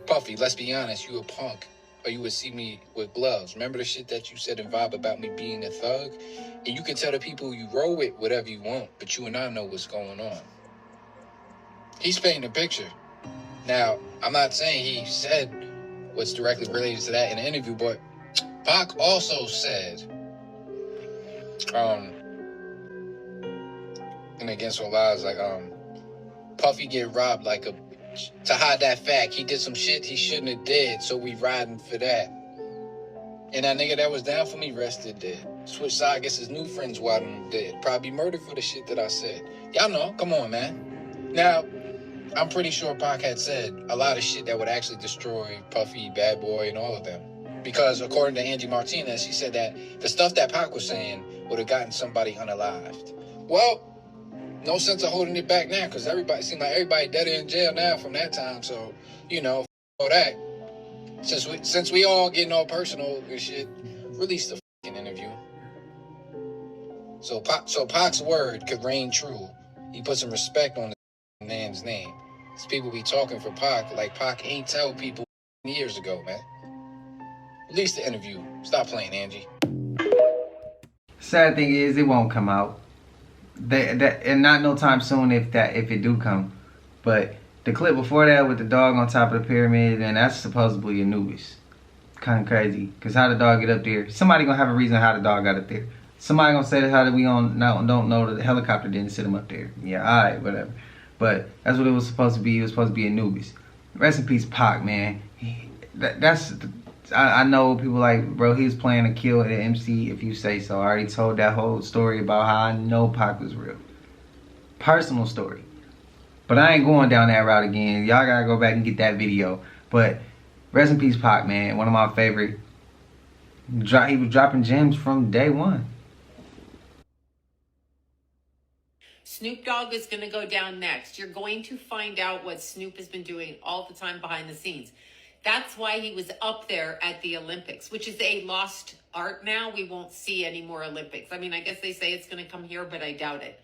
Puffy, let's be honest, you a punk, or you would see me with gloves. Remember the shit that you said in Vibe about me being a thug? And you can tell the people you roll with whatever you want, but you and I know what's going on. He's painting a picture. Now, I'm not saying he said what's directly related to that in the interview, but Pac also said, and Against All Odds, like, Puffy get robbed like a, to hide that fact, he did some shit he shouldn't have did, so we riding for that. And that nigga that was down for me rested dead. Switch side, gets his new friends wild and dead. Probably murdered for the shit that I said. Y'all know, come on, man. Now, I'm pretty sure Pac had said a lot of shit that would actually destroy Puffy, Bad Boy, and all of them. Because according to Angie Martinez, she said that the stuff that Pac was saying would have gotten somebody unalived. Well, no sense of holding it back now, because everybody seemed like everybody dead in jail now from that time. So, you know, all that. Since we all getting all personal and shit, release the fucking interview. So Pac's word could reign true. He put some respect on the man's name. These people be talking for Pac like Pac ain't tell people years ago, man. Release the interview. Stop playing, Angie. Sad thing is, it won't come out. And not no time soon if it do come. But the clip before that with the dog on top of the pyramid, and that's supposedly Anubis. Kind of crazy, because how the dog get up there? Somebody gonna have a reason how the dog got up there. Somebody gonna say how did we don't know that the helicopter didn't sit him up there. Yeah, alright, whatever. But that's what it was supposed to be. It was supposed to be Anubis. Rest in peace, Pac, man. I know people like, bro, he was playing a kill at MC if you say so. I already told that whole story about how I know Pac was real. Personal story. But I ain't going down that route again. Y'all gotta go back and get that video. But rest in peace, Pac, man. One of my favorite. He was dropping gems from day one. Snoop Dogg is going to go down next. You're going to find out what Snoop has been doing all the time behind the scenes. That's why he was up there at the Olympics, which is a lost art now. We won't see any more Olympics. I mean, I guess they say it's going to come here, but I doubt it.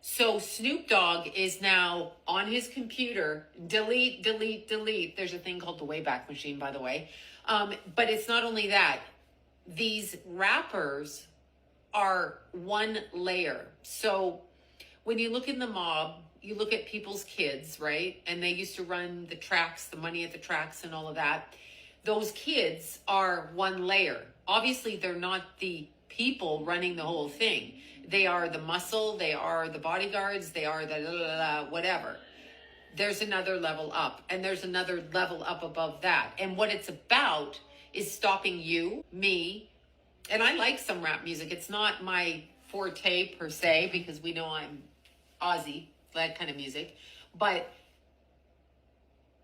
So Snoop Dogg is now on his computer, delete. There's a thing called the Wayback Machine, by the way. But it's not only that. These rappers are one layer. So when you look in the mob, you look at people's kids, right? And they used to run the tracks, the money at the tracks and all of that. Those kids are one layer. Obviously, they're not the people running the whole thing. They are the muscle, they are the bodyguards, they are the whatever. There's another level up, and there's another level up above that. And what it's about is stopping you, me, and I like some rap music. It's not my forte per se, because we know I'm Aussie, that kind of music, but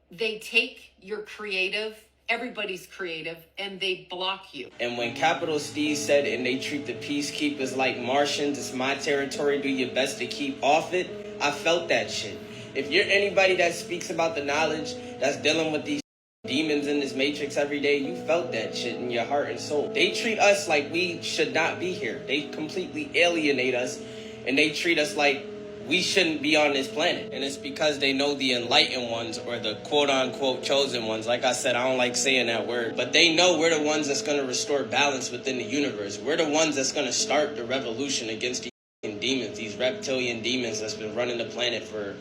they take your creative, everybody's creative, and they block you. And when Capital Steez said, and they treat the peacekeepers like Martians, it's my territory, do your best to keep off it, I felt that shit. If you're anybody that speaks about the knowledge, that's dealing with these demons in this matrix every day, you felt that shit in your heart and soul. They treat us like we should not be here. They completely alienate us, and they treat us like we shouldn't be on this planet. And it's because they know the enlightened ones, or the quote-unquote chosen ones. Like I said, I don't like saying that word. But they know we're the ones that's going to restore balance within the universe. We're the ones that's going to start the revolution against these demons, these reptilian demons that's been running the planet for,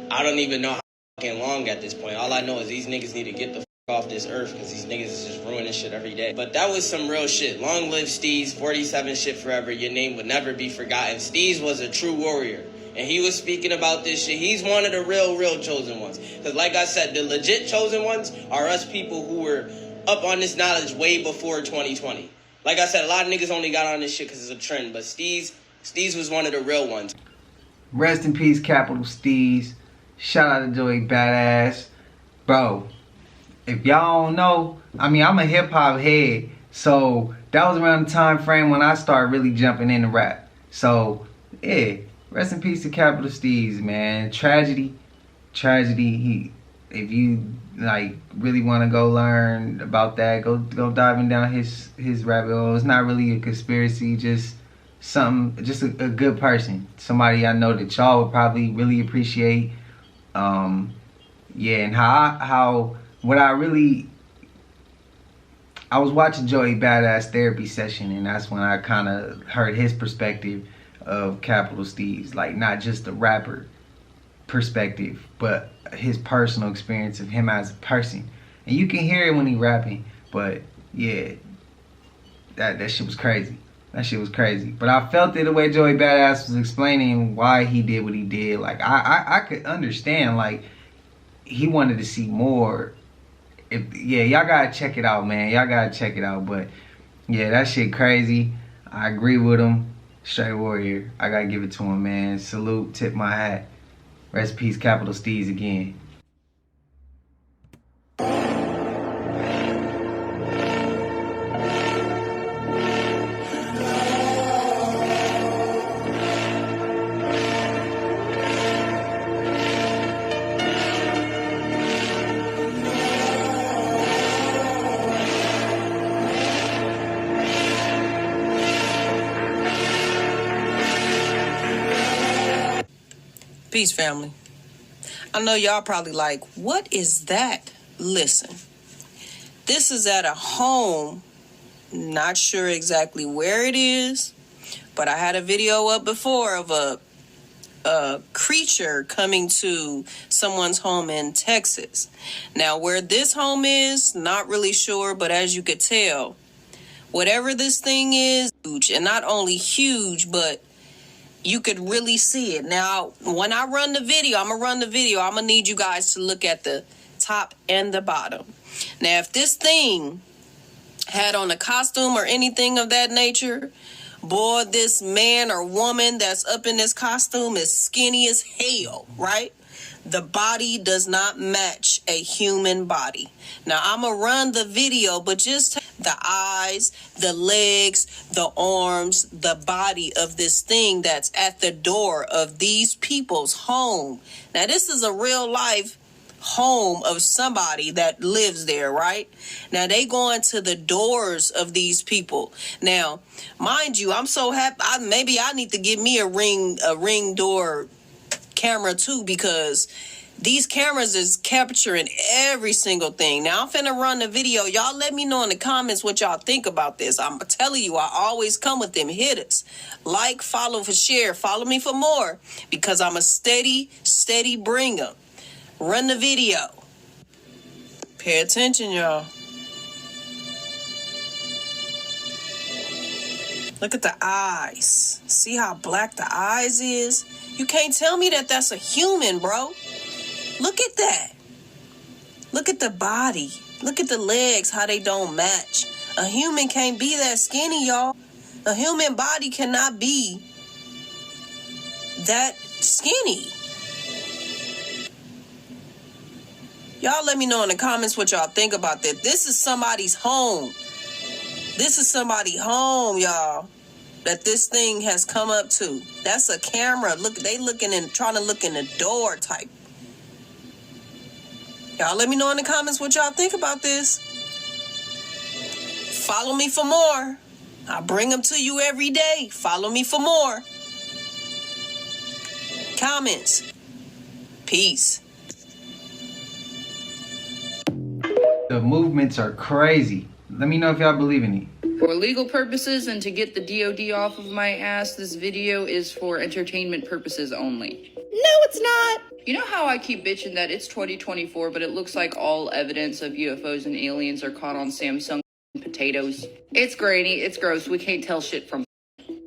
I don't even know how long at this point. All I know is these niggas need to get the off this earth, because these niggas is just ruining shit every day. But that was some real shit. Long live Steez, 47 shit forever. Your name would never be forgotten. Steez was a true warrior. And he was speaking about this shit. He's one of the real chosen ones. Because like I said, the legit chosen ones are us people who were up on this knowledge way before 2020. Like I said, a lot of niggas only got on this shit because it's a trend. But Steez was one of the real ones. Rest in peace, Capital Steez. Shout out to Joey Badass. Bro, if y'all don't know, I mean, I'm a hip hop head, so that was around the time frame when I started really jumping into rap. So, yeah, rest in peace to Capital Steez, man. Tragedy. If you like really want to go learn about that, go diving down his rabbit hole. It's not really a conspiracy, just a good person, somebody I know that y'all would probably really appreciate. Yeah, and how I was watching Joey Badass therapy session, and that's when I kind of heard his perspective of Capital Steez, like not just the rapper perspective, but his personal experience of him as a person. And you can hear it when he rapping, but yeah, that shit was crazy. That shit was crazy. But I felt it the way Joey Badass was explaining why he did what he did. Like I could understand, like he wanted to see more. Y'all gotta check it out, man. Y'all gotta check it out. But yeah, that shit crazy. I agree with him. Straight warrior. I gotta give it to him, man. Salute, tip my hat. Rest in peace, Capital Steez again. Peace, family. I know y'all probably like, what is that? Listen, this is at a home, not sure exactly where it is, but I had a video up before of a creature coming to someone's home in Texas. Now, where this home is, not really sure, but as you could tell, whatever this thing is, huge, and not only huge, but you could really see it. Now, when I run the video, I'm going to need you guys to look at the top and the bottom. Now, if this thing had on a costume or anything of that nature, boy, this man or woman that's up in this costume is skinny as hell, right? The body does not match a human body. Now, I'm going to run the video, but just the eyes, the legs, the arms, the body of this thing that's at the door of these people's home. Now, this is a real life home of somebody that lives there, right? Now, they going to the doors of these people. Now, mind you, I'm so happy. Maybe I need to give me a ring door camera too, because these cameras is capturing every single thing. Now, I'm finna run the video. Y'all let me know in the comments what y'all think about this. I'm telling you, I always come with them hitters. Like, follow, for share. Follow me for more, because I'm a steady bringer. Run the video. Pay attention, y'all. Look at the eyes. See how black the eyes is? You can't tell me that that's a human, bro. Look at that. Look at the body. Look at the legs, how they don't match. A human can't be that skinny, y'all. A human body cannot be that skinny. Y'all let me know in the comments what y'all think about that. This is somebody's home. This is somebody's home, y'all, that this thing has come up to. That's a camera. Look, they looking and trying to look in the door type. Y'all let me know in the comments what y'all think about this. Follow me for more. I bring them to you every day. Follow me for more. Comments. Peace. The movements are crazy. Let me know if y'all believe in it. For legal purposes and to get the DOD off of my ass, this video is for entertainment purposes only. No, it's not. You know how I keep bitching that it's 2024, but it looks like all evidence of UFOs and aliens are caught on Samsung potatoes? It's grainy, it's gross, we can't tell shit from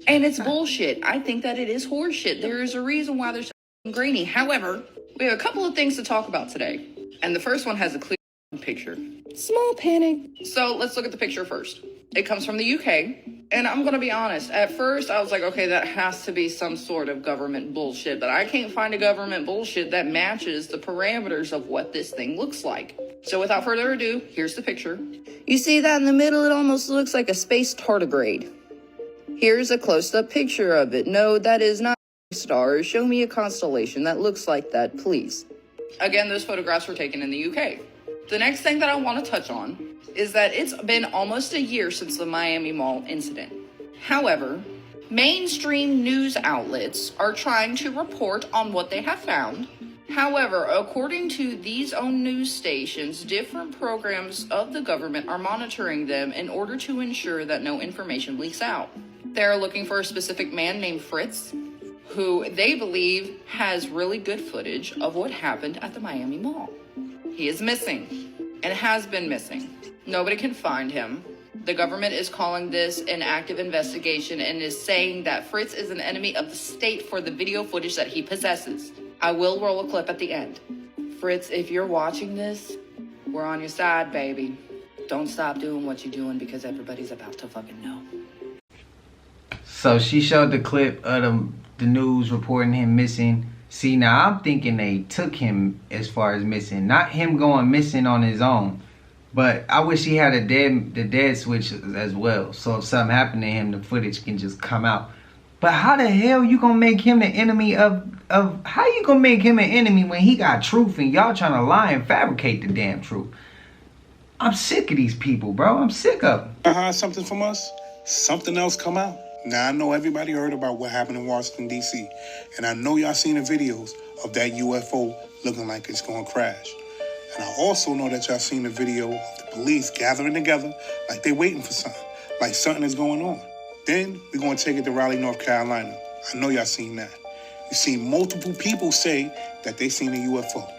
and it's bullshit. I think that it is horseshit. There is a reason why they're so grainy. However, we have a couple of things to talk about today, and the first one has a clear picture. Small panic. So let's look at the picture first. It comes from the UK. And I'm gonna be honest, at first I was like, okay, that has to be some sort of government bullshit, but I can't find a government bullshit that matches the parameters of what this thing looks like. So without further ado, here's the picture. You see that in the middle? It almost looks like a space tardigrade. Here's a close-up picture of it. No, that is not stars. Show me a constellation that looks like that, please. Again, those photographs were taken in the UK. The next thing that I want to touch on is that it's been almost a year since the Miami Mall incident. However, mainstream news outlets are trying to report on what they have found. However, according to these own news stations, different programs of the government are monitoring them in order to ensure that no information leaks out. They're looking for a specific man named Fritz, who they believe has really good footage of what happened at the Miami Mall. He is missing and has been missing. Nobody can find him. The government is calling this an active investigation and is saying that Fritz is an enemy of the state for the video footage that he possesses. I will roll a clip at the end. Fritz, if you're watching this, we're on your side, baby. Don't stop doing what you're doing because everybody's about to fucking know. So she showed the clip of the news reporting him missing. See, now I'm thinking they took him as far as missing, not him going missing on his own. But I wish he had the dead switch as well. So if something happened to him, the footage can just come out. But how the hell you gonna make him the enemy of how you gonna make him an enemy when he got truth and y'all trying to lie and fabricate the damn truth? I'm sick of these people, bro. I'm sick of them. Hide something from us, something else come out. Now, I know everybody heard about what happened in Washington, D.C. And I know y'all seen the videos of that UFO looking like it's going to crash. And I also know that y'all seen the video of the police gathering together like they waiting for something, like something is going on. Then we're going to take it to Raleigh, North Carolina. I know y'all seen that. You seen multiple people say that they seen a UFO.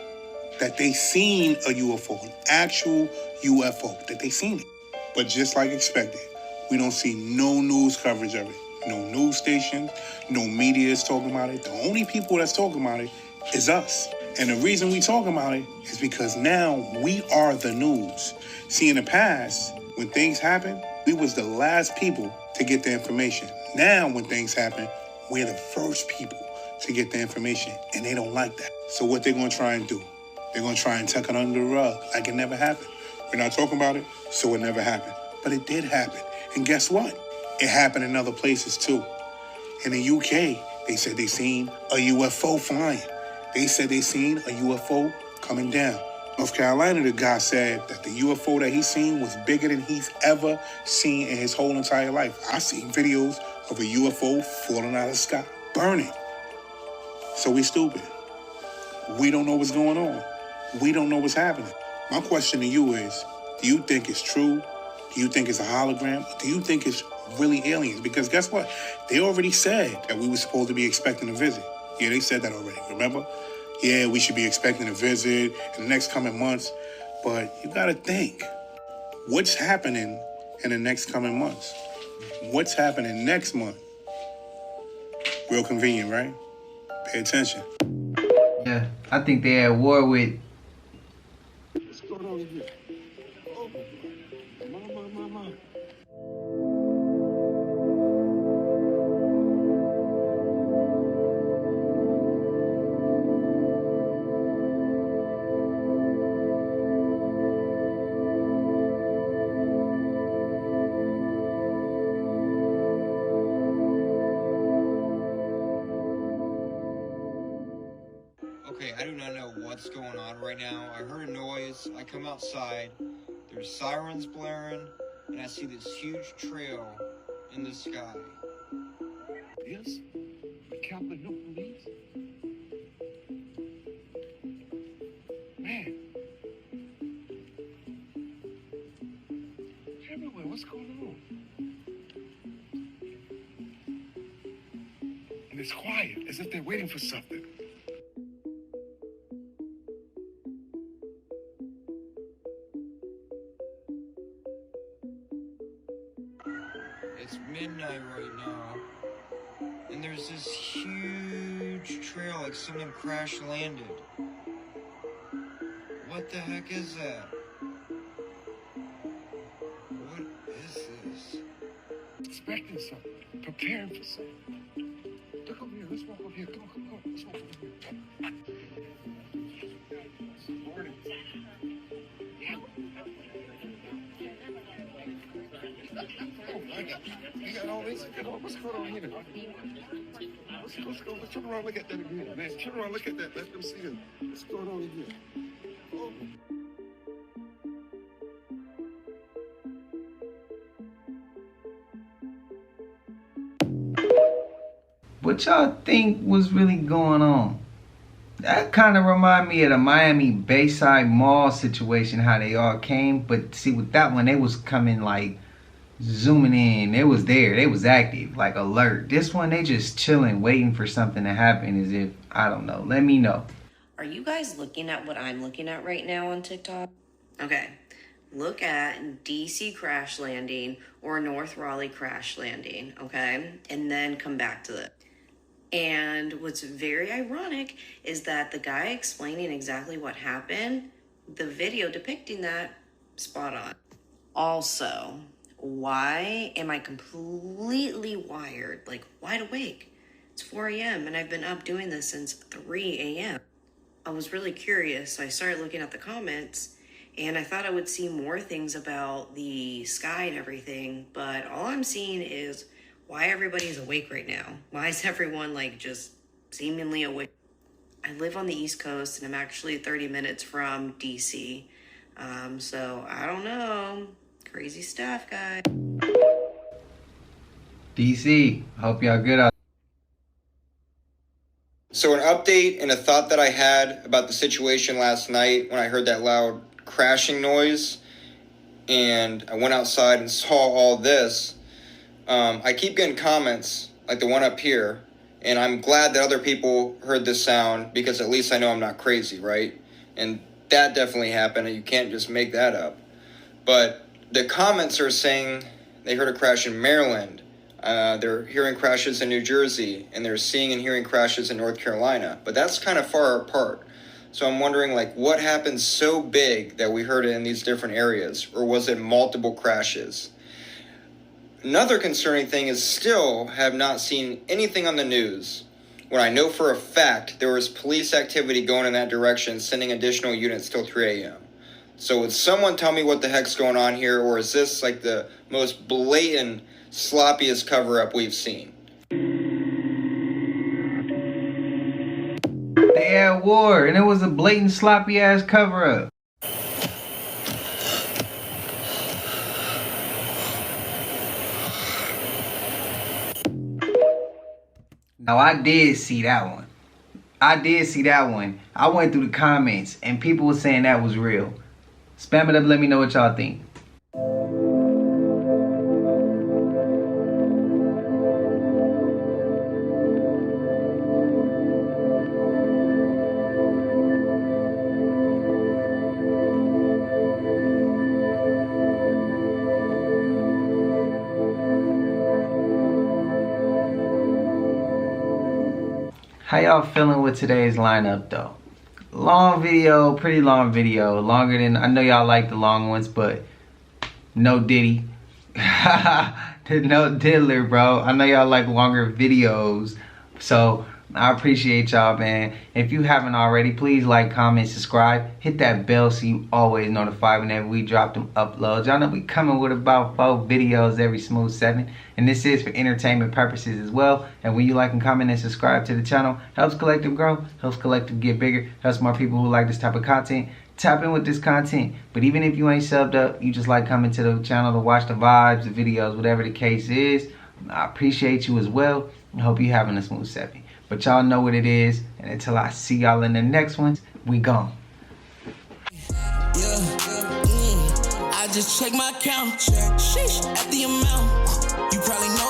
That they seen a UFO, an actual UFO, that they seen it. But just like expected, we don't see no news coverage of it. No news stations, no media is talking about it. The only people that's talking about it is us. And the reason we talking about it is because now we are the news. See, in the past, when things happen, we was the last people to get the information. Now, when things happen, we're the first people to get the information, and they don't like that. So what they're going to try and do? They're going to try and tuck it under the rug like it never happened. We're not talking about it, so it never happened. But it did happen. And guess what? It happened in other places too. In the UK, they said they seen a UFO flying. They said they seen a UFO coming down. North Carolina, the guy said that the UFO that he seen was bigger than he's ever seen in his whole entire life. I seen videos of a UFO falling out of the sky, burning. So we stupid. We don't know what's going on. We don't know what's happening. My question to you is, do you think it's true? Do you think it's a hologram? Or do you think it's really aliens? Because guess what? They already said that we were supposed to be expecting a visit. Yeah, they said that already, remember? Yeah, we should be expecting a visit in the next coming months. But you gotta think, what's happening in the next coming months? What's happening next month? Real convenient, right? Pay attention. Yeah, I think they're at war with... What's going on here? Oh, mama. Okay, I do not know what's going on right now. I heard a noise. I come outside. There's sirens blaring, and I see this huge trail in the sky. Yes? Captain, no police? Man. Everywhere, what's going on? And it's quiet, as if they're waiting for something. It's midnight right now, and there's this huge trail like someone crash landed. What the heck is that? What is this? It's expecting something, preparing for something. Look over here. Let's walk over here. Come on. Let's walk over here. You got all this? What's going on here? Let's go. Let's turn around. Look at that again, man. Turn around. Look at that. Let them see it. What's going on here? Oh. What y'all think was really going on? That kind of remind me of the Miami Bayside Mall situation, how they all came. But see, with that one, they was coming like zooming in. They was there. They was active, like alert. This one, they just chilling, waiting for something to happen as if, I don't know. Let me know. Are you guys looking at what I'm looking at right now on TikTok? Okay. Look at DC crash landing or North Raleigh crash landing, okay? And then come back to it. And what's very ironic is that the guy explaining exactly what happened, the video depicting that, spot on. Also, why am I completely wired, like wide awake? It's 4 a.m. and I've been up doing this since 3 a.m. I was really curious, so I started looking at the comments, and I thought I would see more things about the sky and everything, but all I'm seeing is why everybody's awake right now. Why is everyone like just seemingly awake? I live on the East Coast and I'm actually 30 minutes from DC. So I don't know. Crazy stuff, guys. DC, hope y'all good out. So an update and a thought that I had about the situation last night when I heard that loud crashing noise and I went outside and saw all this. I keep getting comments like the one up here, and I'm glad that other people heard this sound because at least I know I'm not crazy, right? And that definitely happened, and you can't just make that up. But the comments are saying they heard a crash in Maryland, they're hearing crashes in New Jersey, and they're seeing and hearing crashes in North Carolina. But that's kind of far apart. So I'm wondering, like, what happened so big that we heard it in these different areas? Or was it multiple crashes? Another concerning thing is still have not seen anything on the news when I know for a fact there was police activity going in that direction, sending additional units till 3 a.m. So would someone tell me what the heck's going on here, or is this like the most blatant, sloppiest cover-up we've seen? They had war, and it was a blatant, sloppy-ass cover-up. Now, I did see that one. I went through the comments, and people were saying that was real. Spam it up, let me know what y'all think. How y'all feeling with today's lineup though? Long video, pretty long video. Longer than, I know y'all like the long ones, but no Diddy. No diddler, bro. I know y'all like longer videos. So I appreciate y'all, man. If you haven't already, please like, comment, subscribe. Hit that bell so you always notified whenever we drop them uploads. Y'all know we coming with about 4 videos every smooth 7. And this is for entertainment purposes as well. And when you like and comment and subscribe to the channel, helps Collective grow, helps Collective get bigger, helps more people who like this type of content tap in with this content. But even if you ain't subbed up, you just like coming to the channel to watch the vibes, the videos, whatever the case is, I appreciate you as well. I hope you're having a smooth 7. But y'all know what it is. And until I see y'all in the next ones, we gone. I just check my account. Sheesh, at the amount. You probably know.